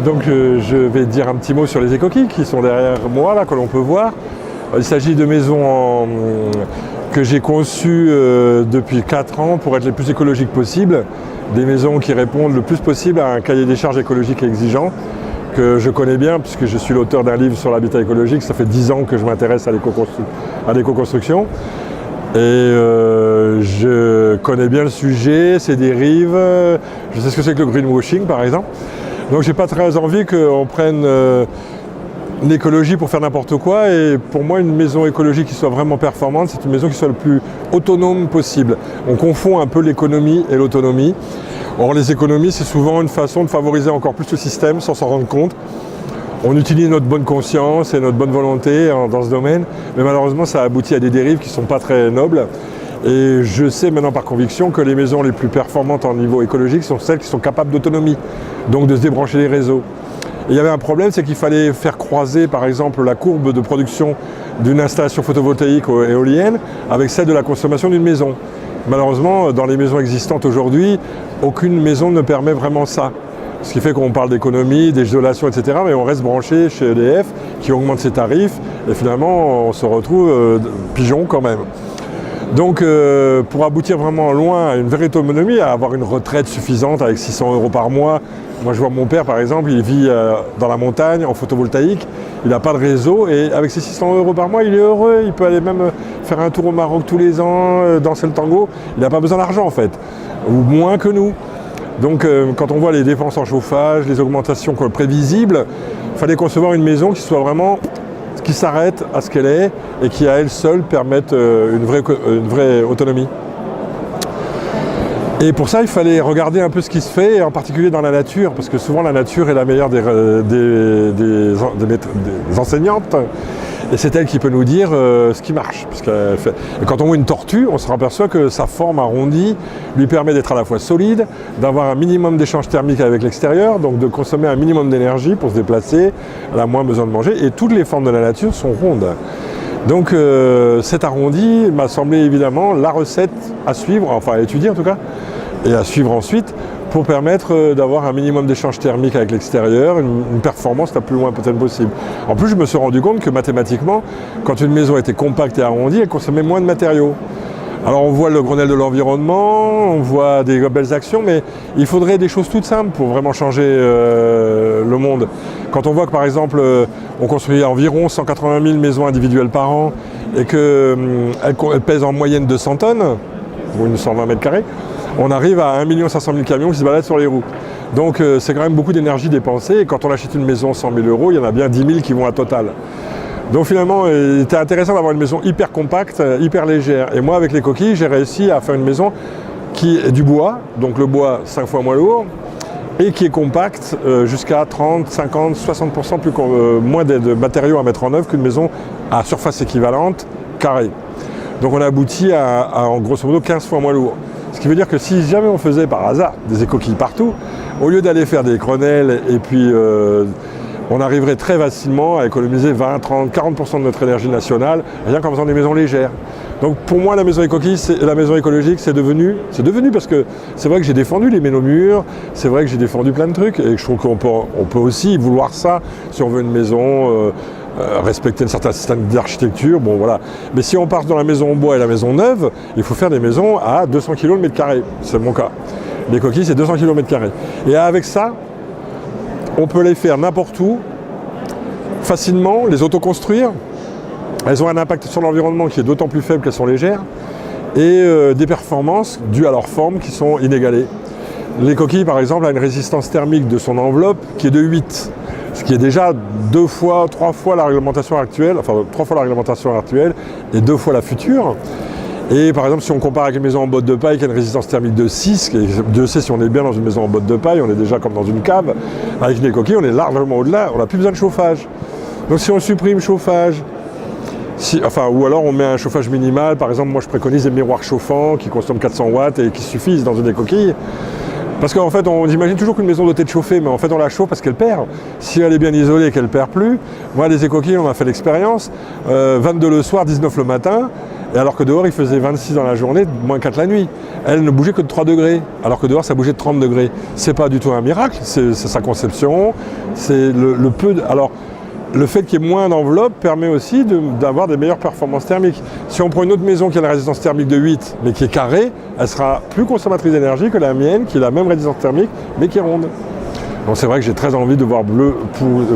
Donc je vais dire un petit mot sur les écoquilles qui sont derrière moi, là, que l'on peut voir. Il s'agit de maisons que j'ai conçues depuis 4 ans pour être les plus écologiques possibles. Des maisons qui répondent le plus possible à un cahier des charges écologique exigeant, que je connais bien puisque je suis l'auteur d'un livre sur l'habitat écologique. Ça fait 10 ans que je m'intéresse à l'éco-construction. Et je connais bien le sujet, ses dérives, je sais ce que c'est que le greenwashing par exemple. Donc j'ai pas très envie qu'on prenne l'écologie pour faire n'importe quoi, et pour moi une maison écologique qui soit vraiment performante, c'est une maison qui soit le plus autonome possible. On confond un peu l'économie et l'autonomie. Or les économies, c'est souvent une façon de favoriser encore plus le système sans s'en rendre compte. On utilise notre bonne conscience et notre bonne volonté dans ce domaine, mais malheureusement ça aboutit à des dérives qui ne sont pas très nobles. Et je sais maintenant par conviction que les maisons les plus performantes en niveau écologique sont celles qui sont capables d'autonomie, donc de se débrancher des réseaux. Et il y avait un problème, c'est qu'il fallait faire croiser par exemple la courbe de production d'une installation photovoltaïque ou éolienne avec celle de la consommation d'une maison. Malheureusement, dans les maisons existantes aujourd'hui, aucune maison ne permet vraiment ça. Ce qui fait qu'on parle d'économie, d'isolation, etc. Mais on reste branché chez EDF qui augmente ses tarifs et finalement on se retrouve pigeon quand même. Donc pour aboutir vraiment loin à une vraie autonomie, à avoir une retraite suffisante avec 600 € par mois. Moi je vois mon père par exemple, il vit dans la montagne en photovoltaïque, il n'a pas de réseau et avec ses 600 € par mois il est heureux, il peut aller même faire un tour au Maroc tous les ans, danser le tango, il n'a pas besoin d'argent en fait, ou moins que nous. Donc quand on voit les dépenses en chauffage, les augmentations prévisibles, il fallait concevoir une maison qui soit vraiment, qui s'arrête à ce qu'elle est et qui à elle seule permette une vraie autonomie. Et pour ça, il fallait regarder un peu ce qui se fait, et en particulier dans la nature, parce que souvent la nature est la meilleure des enseignantes, et c'est elle qui peut nous dire ce qui marche. Parce et quand on voit une tortue, on se aperçoit que sa forme arrondie lui permet d'être à la fois solide, d'avoir un minimum d'échange thermique avec l'extérieur, donc de consommer un minimum d'énergie pour se déplacer, elle a moins besoin de manger, et toutes les formes de la nature sont rondes. Donc cet arrondi m'a semblé évidemment la recette à suivre, enfin à étudier en tout cas, et à suivre ensuite pour permettre d'avoir un minimum d'échange thermique avec l'extérieur, une performance la plus loin peut-être possible. En plus, je me suis rendu compte que mathématiquement, quand une maison était compacte et arrondie, elle consommait moins de matériaux. Alors on voit le Grenelle de l'environnement, on voit des belles actions, mais il faudrait des choses toutes simples pour vraiment changer le monde. Quand on voit que par exemple, on construit environ 180 000 maisons individuelles par an et qu'elles pèsent en moyenne 200 tonnes, ou 120 mètres carrés, on arrive à 1 500 000 camions qui se baladent sur les routes. Donc c'est quand même beaucoup d'énergie dépensée, et quand on achète une maison 100 000 €, il y en a bien 10 000 qui vont à Total. Donc finalement, il était intéressant d'avoir une maison hyper compacte, hyper légère. Et moi, avec les coquilles, j'ai réussi à faire une maison qui est du bois, donc le bois 5 fois moins lourd, et qui est compacte jusqu'à 30, 50, 60% moins de matériaux à mettre en œuvre qu'une maison à surface équivalente, carrée. Donc on a abouti à en grosso modo 15 fois moins lourd. Ce qui veut dire que si jamais on faisait par hasard des écoquilles partout, au lieu d'aller faire des grenelles et puis on arriverait très facilement à économiser 20, 30, 40% de notre énergie nationale, rien qu'en faisant des maisons légères. Donc pour moi, la maison écologique, c'est devenu parce que c'est vrai que j'ai défendu les ménomures, c'est vrai que j'ai défendu plein de trucs, et je trouve qu'on peut aussi vouloir ça si on veut une maison, respecter un certain système d'architecture, bon voilà. Mais si on part dans la maison en bois et la maison neuve, il faut faire des maisons à 200 kg le mètre carré, c'est mon cas. Les coquilles, c'est 200 kg le mètre carré. Et avec ça, on peut les faire n'importe où, facilement, les autoconstruire. Elles ont un impact sur l'environnement qui est d'autant plus faible qu'elles sont légères, et des performances dues à leur forme qui sont inégalées. Les coquilles, par exemple, ont une résistance thermique de son enveloppe qui est de 8, ce qui est déjà 2 fois, 3 fois la réglementation actuelle, enfin 3 fois la réglementation actuelle et 2 fois la future. Et par exemple, si on compare avec une maison en botte de paille qui a une résistance thermique de 6, et Dieu sait si on est bien dans une maison en botte de paille, on est déjà comme dans une cave, avec les coquilles, on est largement au-delà, on n'a plus besoin de chauffage. Donc si on supprime chauffage, ou alors on met un chauffage minimal, par exemple, moi je préconise des miroirs chauffants qui consomment 400 watts et qui suffisent dans une des coquilles. Parce qu'en fait, on imagine toujours qu'une maison doit être chauffée, mais en fait, on la chauffe parce qu'elle perd. Si elle est bien isolée et qu'elle ne perd plus, moi, les écoquilles, on a fait l'expérience, 22 le soir, 19 le matin, Et alors que dehors, il faisait 26 dans la journée, moins 4 la nuit. Elle ne bougeait que de 3 degrés, alors que dehors, ça bougeait de 30 degrés. C'est pas du tout un miracle, c'est sa conception, c'est le peu... Alors, le fait qu'il y ait moins d'enveloppe permet aussi d'avoir des meilleures performances thermiques. Si on prend une autre maison qui a une résistance thermique de 8, mais qui est carrée, elle sera plus consommatrice d'énergie que la mienne, qui a la même résistance thermique, mais qui est ronde. Donc c'est vrai que j'ai très envie de voir bleu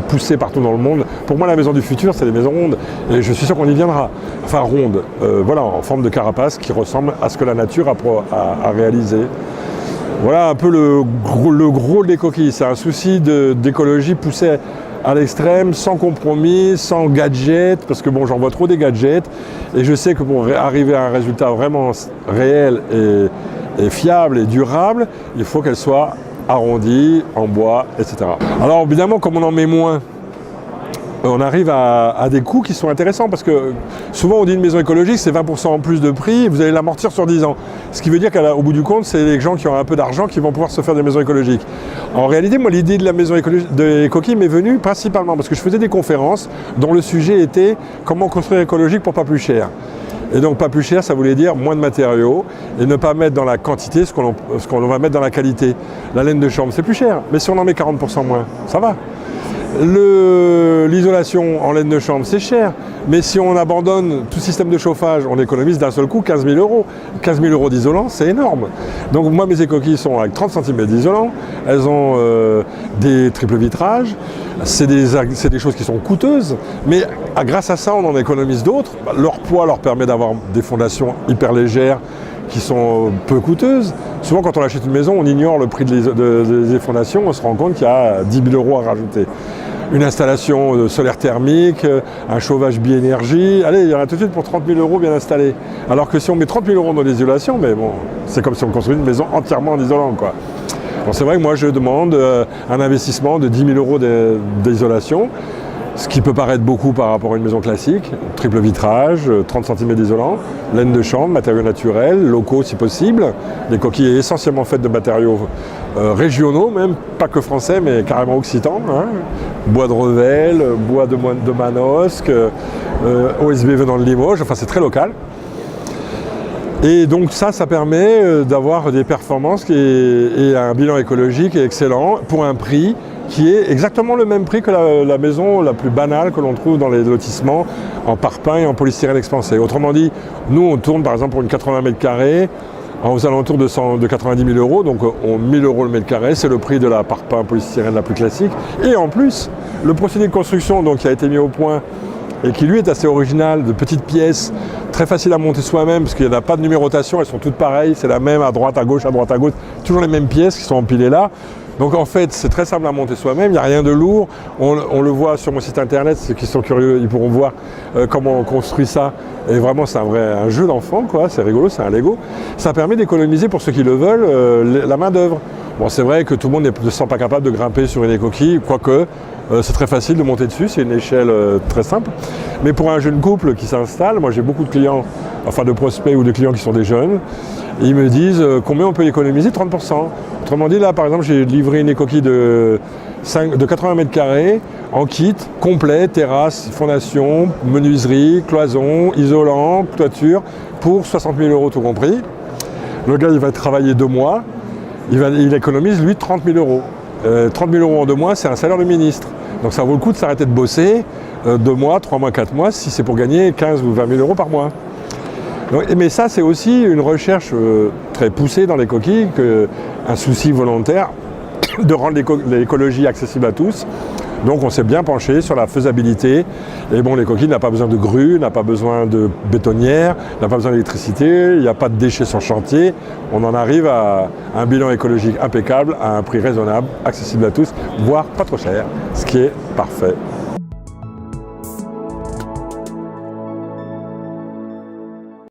pousser partout dans le monde. Pour moi, la maison du futur, c'est les maisons rondes. Et je suis sûr qu'on y viendra. Enfin, rondes, voilà, en forme de carapace qui ressemble à ce que la nature a réalisé. Voilà un peu le gros des coquilles. C'est un souci d'écologie poussé à l'extrême, sans compromis, sans gadgets, parce que bon, j'en vois trop des gadgets, et je sais que pour arriver à un résultat vraiment réel et fiable et durable, il faut qu'elle soit arrondie, en bois, etc. Alors évidemment, comme on en met moins, on arrive à des coûts qui sont intéressants, parce que souvent on dit une maison écologique, c'est 20% en plus de prix, vous allez l'amortir sur 10 ans. Ce qui veut dire qu'au bout du compte, c'est les gens qui ont un peu d'argent qui vont pouvoir se faire des maisons écologiques. En réalité, moi, l'idée de la maison des coquilles m'est venue principalement parce que je faisais des conférences dont le sujet était comment construire écologique pour pas plus cher. Et donc pas plus cher, ça voulait dire moins de matériaux et ne pas mettre dans la quantité ce qu'on va mettre dans la qualité. La laine de chambre, c'est plus cher, mais si on en met 40% moins, ça va. L'isolation en laine de chambre, c'est cher, mais si on abandonne tout système de chauffage, on économise d'un seul coup 15 000 €. 15 000 € d'isolant, c'est énorme. Donc moi, mes écoquilles sont avec 30 cm d'isolant, elles ont des triples vitrages, c'est des choses qui sont coûteuses, mais grâce à ça, on en économise d'autres. Leur poids leur permet d'avoir des fondations hyper légères, qui sont peu coûteuses. Souvent, quand on achète une maison, on ignore le prix des fondations, on se rend compte qu'il y a 10 000 € à rajouter. Une installation solaire thermique, un chauffage bi-énergie, allez, il y en a tout de suite pour 30 000 € bien installé. Alors que si on met 30 000 € dans l'isolation, mais bon, c'est comme si on construisait une maison entièrement en isolant, quoi. Bon, c'est vrai que moi, je demande un investissement de 10 000 € d'isolation, ce qui peut paraître beaucoup par rapport à une maison classique, triple vitrage, 30 cm d'isolant, laine de chambre, matériaux naturels, locaux si possible, des coquilles essentiellement faites de matériaux régionaux même, pas que français mais carrément occitans, hein. Bois de Revel, bois de Manosque, OSB venant de Limoges, enfin c'est très local. Et donc ça permet d'avoir des performances et un bilan écologique excellent pour un prix qui est exactement le même prix que la maison la plus banale que l'on trouve dans les lotissements en parpaing et en polystyrène expansé. Autrement dit, nous on tourne par exemple pour une 80 mètres carrés aux alentours de 90 000 €, donc 1 000 € le mètre carré, c'est le prix de la parpaing polystyrène la plus classique. Et en plus, le procédé de construction donc, qui a été mis au point et qui lui est assez original, de petites pièces, très facile à monter soi-même, parce qu'il n'y a pas de numérotation, elles sont toutes pareilles, c'est la même à droite, à gauche, toujours les mêmes pièces qui sont empilées là. Donc en fait, c'est très simple à monter soi-même, il n'y a rien de lourd. On le voit sur mon site internet, ceux qui sont curieux, ils pourront voir comment on construit ça. Et vraiment, c'est un jeu d'enfant, quoi. C'est rigolo, c'est un Lego. Ça permet d'économiser, pour ceux qui le veulent, la main-d'œuvre. Bon, c'est vrai que tout le monde ne se sent pas capable de grimper sur une écoquille, quoique c'est très facile de monter dessus, c'est une échelle très simple. Mais pour un jeune couple qui s'installe, moi j'ai beaucoup de clients, enfin de prospects ou de clients qui sont des jeunes, ils me disent combien on peut économiser, 30%. Autrement dit, là par exemple, j'ai livré une écoquille de 80 mètres carrés en kit, complet, terrasse, fondation, menuiserie, cloison, isolant, toiture, pour 60 000 € tout compris. Le gars, il va travailler 2 mois, il économise lui 30 000 €. 30 000 € en 2 mois, c'est un salaire de ministre. Donc ça vaut le coup de s'arrêter de bosser 2 mois, 3 mois, 4 mois, si c'est pour gagner 15 ou 20 000 € par mois. Donc, mais ça, c'est aussi une recherche très poussée dans les coquilles, un souci volontaire de rendre l'écologie accessible à tous. Donc on s'est bien penché sur la faisabilité. Et bon, les coquilles n'ont pas besoin de grues, n'ont pas besoin de bétonnières, n'ont pas besoin d'électricité, il n'y a pas de déchets sur chantier. On en arrive à un bilan écologique impeccable, à un prix raisonnable, accessible à tous, voire pas trop cher, ce qui est parfait.